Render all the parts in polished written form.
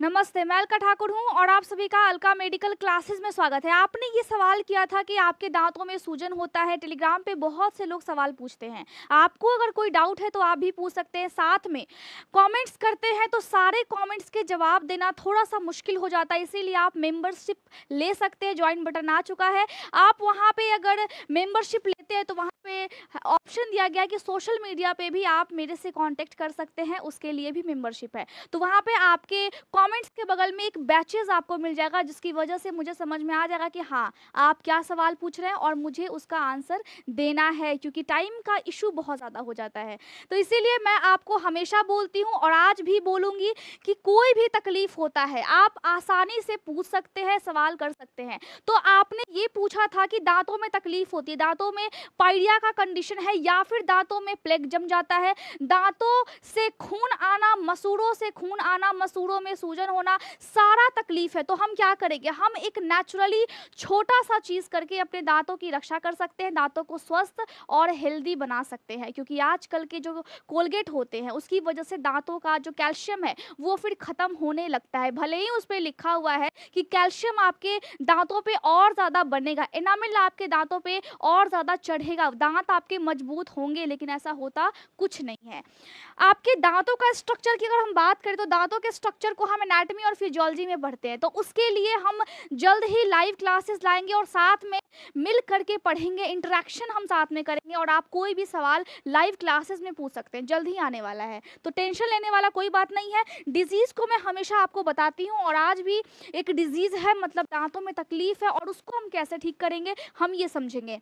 नमस्ते, मैं अलका ठाकुर हूँ और आप सभी का अलका मेडिकल क्लासेस में स्वागत है। आपने ये सवाल किया था कि आपके दांतों में सूजन होता है। टेलीग्राम पे बहुत से लोग सवाल पूछते हैं। आपको अगर कोई डाउट है तो आप भी पूछ सकते हैं। साथ में कमेंट्स करते हैं तो सारे कमेंट्स के जवाब देना थोड़ा सा मुश्किल हो जाता है, इसीलिए आप मेंबरशिप ले सकते हैं। ज्वाइन बटन आ चुका है, आप वहाँ पे अगर मेंबरशिप लेते हैं तो वहाँ पे ऑप्शन दिया गया है कि सोशल मीडिया पे भी आप मेरे से कांटेक्ट कर सकते हैं, उसके लिए भी मेंबरशिप है। तो वहाँ पे आपके कमेंट्स के बगल में एक बैचेस आपको मिल जाएगा, जिसकी वजह से मुझे समझ में आ जाएगा कि हाँ, आप क्या सवाल पूछ रहे हैं और मुझे उसका आंसर देना है, क्योंकि टाइम का इशू बहुत ज़्यादा हो जाता है। तो इसीलिए मैं आपको हमेशा बोलती हूँ और आज भी बोलूँगी कि कोई भी तकलीफ होता है आप आसानी से पूछ सकते हैं, सवाल कर सकते हैं। तो आपने ये पूछा था कि दांतों में तकलीफ होती है, दांतों में पाइरिया का कंडीशन है या फिर दांतों में प्लेग जम जाता है, दांतों से खून आना, मसूड़ों से खून आना, मसूड़ों में सूजन होना, सारा तकलीफ है। तो हम क्या करेंगे, हम एक नेचुरली छोटा सा चीज करके अपने दांतों की रक्षा कर सकते हैं, दांतों को स्वस्थ और हेल्दी बना सकते हैं। क्योंकि आजकल के जो कोलगेट होते हैं उसकी वजह से दांतों का जो कैल्शियम है वो फिर खत्म होने लगता है। भले ही उस पर लिखा हुआ है कि कैल्शियम आपके दांतों पे और ज्यादा बनेगा, एनामेल आपके दांतों पे और ज्यादा चढ़ेगा, दांत आपके मजबूत होंगे, लेकिन ऐसा होता कुछ नहीं है। आपके दांतों का स्ट्रक्चर की अगर हम बात करें तो दांतों के स्ट्रक्चर को हम एनाटॉमी और फिजियोलॉजी में पढ़ते हैं। तो उसके लिए हम जल्द ही लाइव क्लासेस लाएंगे और साथ में मिल करके पढ़ेंगे, इंटरेक्शन हम साथ में करेंगे और आप कोई भी सवाल लाइव क्लासेस में पूछ सकते हैं, जल्द ही आने वाला है। तो टेंशन लेने वाला कोई बात नहीं है। डिजीज को मैं हमेशा आपको बताती हूँ और आज भी एक डिजीज है, मतलब दांतों में तकलीफ है और उसको हम कैसे ठीक करेंगे हम ये समझेंगे।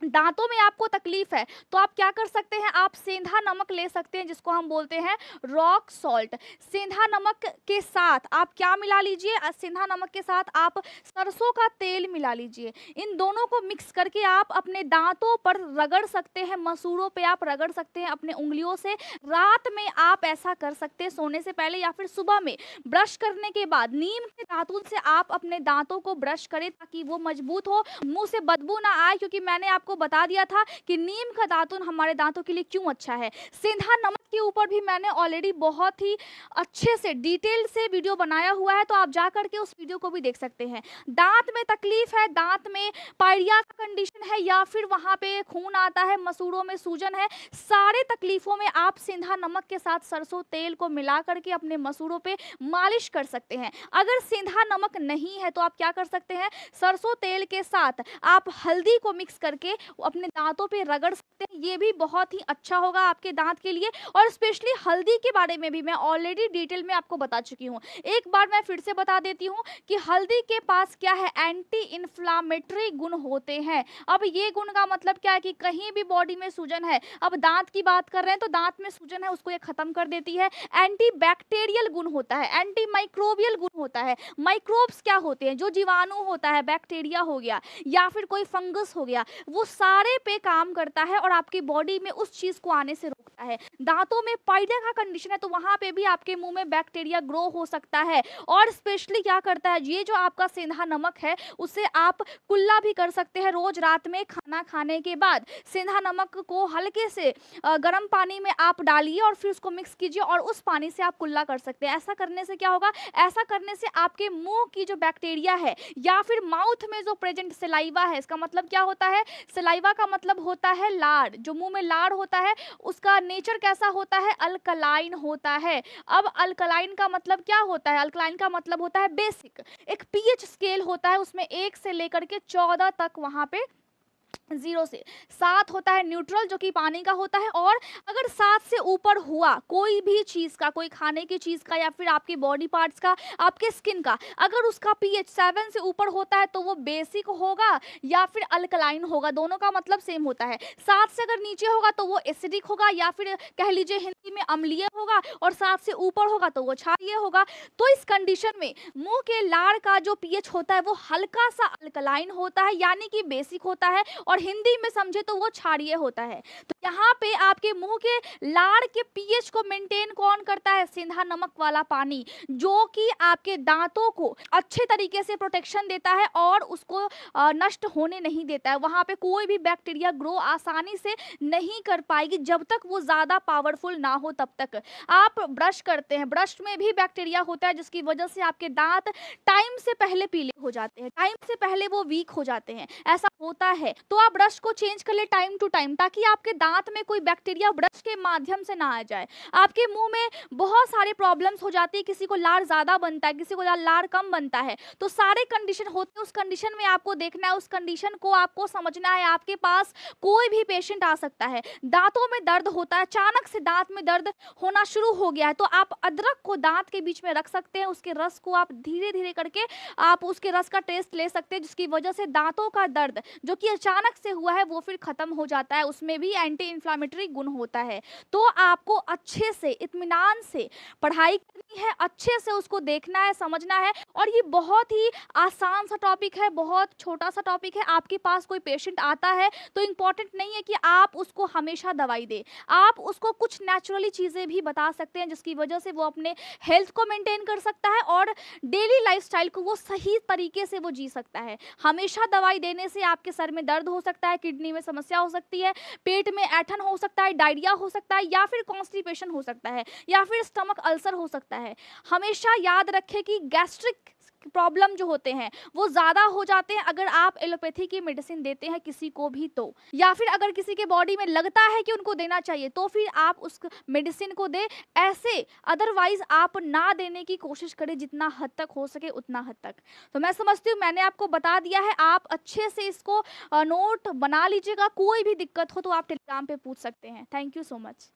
दांतों में आपको तकलीफ है तो आप क्या कर सकते हैं, आप सेंधा नमक ले सकते हैं, जिसको हम बोलते हैं रॉक सॉल्ट। सेंधा नमक के साथ आप क्या मिला लीजिए, सेंधा नमक के साथ आप सरसों का तेल मिला लीजिए। इन दोनों को मिक्स करके आप अपने दांतों पर रगड़ सकते हैं, मसूड़ों पे आप रगड़ सकते हैं अपने उंगलियों से। रात में आप ऐसा कर सकते हैं सोने से पहले या फिर सुबह में ब्रश करने के बाद नीम के दातुन से आप अपने दांतों को ब्रश करें ताकि वो मजबूत हो, मुंह से बदबू ना आए। क्योंकि मैंने आपको बता दिया था कि नीम का दातुन हमारे दांतों के लिए क्यों अच्छा है। सेंधा नमक के ऊपर भी मैंने ऑलरेडी बहुत ही अच्छे से डिटेल से वीडियो बनाया हुआ है, तो आप जा करके उस वीडियो को भी देख सकते हैं। दांत में तकलीफ है, दांत में पायरिया का कंडीशन है या फिर वहां पे खून आता है, मसूड़ों में सूजन है, सारे तकलीफों में आप सेंधा नमक के साथ सरसों तेल को मिला करके अपने मसूड़ों पे मालिश कर सकते हैं। अगर सेंधा नमक नहीं है तो आप क्या कर सकते हैं, सरसों तेल के साथ आप हल्दी को मिक्स करके अपने दांतों पे रगड़ सकते हैं, ये भी बहुत ही अच्छा होगा आपके दांत के लिए। और स्पेशली हल्दी के बारे में भी मैं ऑलरेडी डिटेल में आपको बता चुकी हूँ, एक बार मैं फिर से बता देती हूँ कि हल्दी के पास क्या है, एंटी इन्फ्लामेटरी गुण होते हैं। अब ये गुण का मतलब क्या है कि कहीं भी बॉडी में सूजन है, अब दांत की बात कर रहे हैं तो दांत में सूजन है उसको ये खत्म कर देती है। एंटी बैक्टीरियल गुण होता है, एंटी माइक्रोबियल गुण होता है। माइक्रोब्स क्या होते हैं, जो जीवाणु होता है, बैक्टीरिया हो गया या फिर कोई फंगस हो गया, वो सारे पे काम करता है और आपकी बॉडी में उस चीज को आने से रोकता है। दांतों में पाइरिया का कंडीशन है तो वहां पे भी आपके मुंह में बैक्टीरिया ग्रो हो सकता है। और स्पेशली क्या करता है, ये जो आपका सेंधा नमक है उससे आप कुल्ला भी कर सकते हैं। रोज रात में खाना खाने के बाद सेंधा नमक को हल्के से गर्म पानी में आप डालिए और फिर उसको मिक्स कीजिए और उस पानी से आप कुल्ला कर सकते हैं। ऐसा करने से क्या होगा, ऐसा करने से आपके मुंह की जो बैक्टीरिया है या फिर माउथ में जो प्रेजेंट सलाइवा है, इसका मतलब क्या होता है, सलाइवा का मतलब होता है लार, जो मुंह में लार होता है उसका नेचर कैसा होता है, अल्कलाइन होता है। अब अल्कलाइन का मतलब क्या होता है, अल्कलाइन का मतलब होता है बेसिक। एक पीएच स्केल होता है, उसमें 1 से लेकर के 14 तक वहां पे 0 से 7 होता है न्यूट्रल, जो कि पानी का होता है। और अगर 7 से ऊपर हुआ कोई भी चीज का, कोई खाने की चीज का या फिर आपके बॉडी पार्ट्स का, आपके स्किन का, अगर उसका पीएच 7 से ऊपर होता है तो वो बेसिक होगा या फिर अल्कलाइन होगा, दोनों का मतलब सेम होता है। 7 से अगर नीचे होगा तो वो एसिडिक होगा या फिर कह लीजिए हिंदी में अम्लीय होगा, और 7 से ऊपर होगा तो वो क्षारीय होगा। तो इस कंडीशन में मुंह के लार का जो पीएच होता है वो हल्का सा अल्कलाइन होता है, यानी कि बेसिक होता है। और और हिंदी में समझे तो वो क्षारीय होता है। तो यहाँ पे आपके मुंह के लार के पीएच को मेंटेन कौन करता है? सेंधा नमक वाला पानी, जो कि आपके दांतों को अच्छे तरीके से प्रोटेक्शन देता है और उसको नष्ट होने नहीं देता है। वहां पे कोई भी बैक्टीरिया ग्रो आसानी से नहीं कर पाएगी जब तक वो ज्यादा पावरफुल ना हो। तब तक आप ब्रश करते हैं, ब्रश में भी बैक्टीरिया होता है जिसकी वजह से आपके दांत टाइम से पहले पीले हो जाते हैं, टाइम से पहले वो वीक हो जाते हैं, ऐसा होता है। तो आप ब्रश को चेंज कर ले टाइम टू टाइम, ताकि आपके दांत में कोई बैक्टीरिया ब्रश के माध्यम से ना आ जाए। आपके मुंह में बहुत सारे प्रॉब्लम्स हो जाती है, किसी को लार ज्यादा बनता है, किसी को लार कम बनता है, तो सारे कंडीशन होते हैं। उस कंडीशन में आपको देखना है, उस कंडीशन को आपको समझना है। आपके पास कोई भी पेशेंट आ सकता है, दांतों में दर्द होता है, अचानक से दांत में दर्द होना शुरू हो गया है, तो आप अदरक को दांत के बीच में रख सकते हैं, उसके रस को आप धीरे धीरे करके आप उसके रस का टेस्ट ले सकते हैं, जिसकी वजह से दांतों का दर्द जो कि अचानक से हुआ है वो फिर खत्म हो जाता है। उसमें भी एंटी इंफ्लामेटरी गुण होता है। तो आपको अच्छे से इत्मीनान से पढ़ाई करनी है, अच्छे से उसको देखना है, समझना है। और ये बहुत ही आसान सा टॉपिक है, बहुत छोटा सा टॉपिक है। आपके पास कोई पेशेंट आता है तो इम्पॉर्टेंट नहीं है कि आप उसको हमेशा दवाई दें, आप उसको कुछ नेचुरली चीज़ें भी बता सकते हैं जिसकी वजह से वो अपने हेल्थ को मेंटेन कर सकता है और डेली लाइफस्टाइल को वो सही तरीके से वो जी सकता है। हमेशा दवाई देने से आपके सर में दर्द हो सकता है, किडनी में समस्या हो सकती है, पेट में ऐंठन हो सकता है, डायरिया हो सकता है, या फिर कॉन्स्टिपेशन हो सकता है, या फिर स्टमक अल्सर हो सकता है। हमेशा याद रखें कि गैस्ट्रिक प्रॉब्लम जो होते हैं वो ज़्यादा हो जाते हैं अगर आप एलोपैथी की मेडिसिन देते हैं किसी को भी, तो या फिर अगर किसी के बॉडी में लगता है कि उनको देना चाहिए तो फिर आप उस मेडिसिन को दें। ऐसे अदरवाइज आप ना देने की कोशिश करें, जितना हद तक हो सके उतना हद तक। तो मैं समझती हूँ मैंने आपको बता दिया है, आप अच्छे से इसको नोट बना लीजिएगा। कोई भी दिक्कत हो तो आप टेलीग्राम पे पूछ सकते हैं। Thank you so much.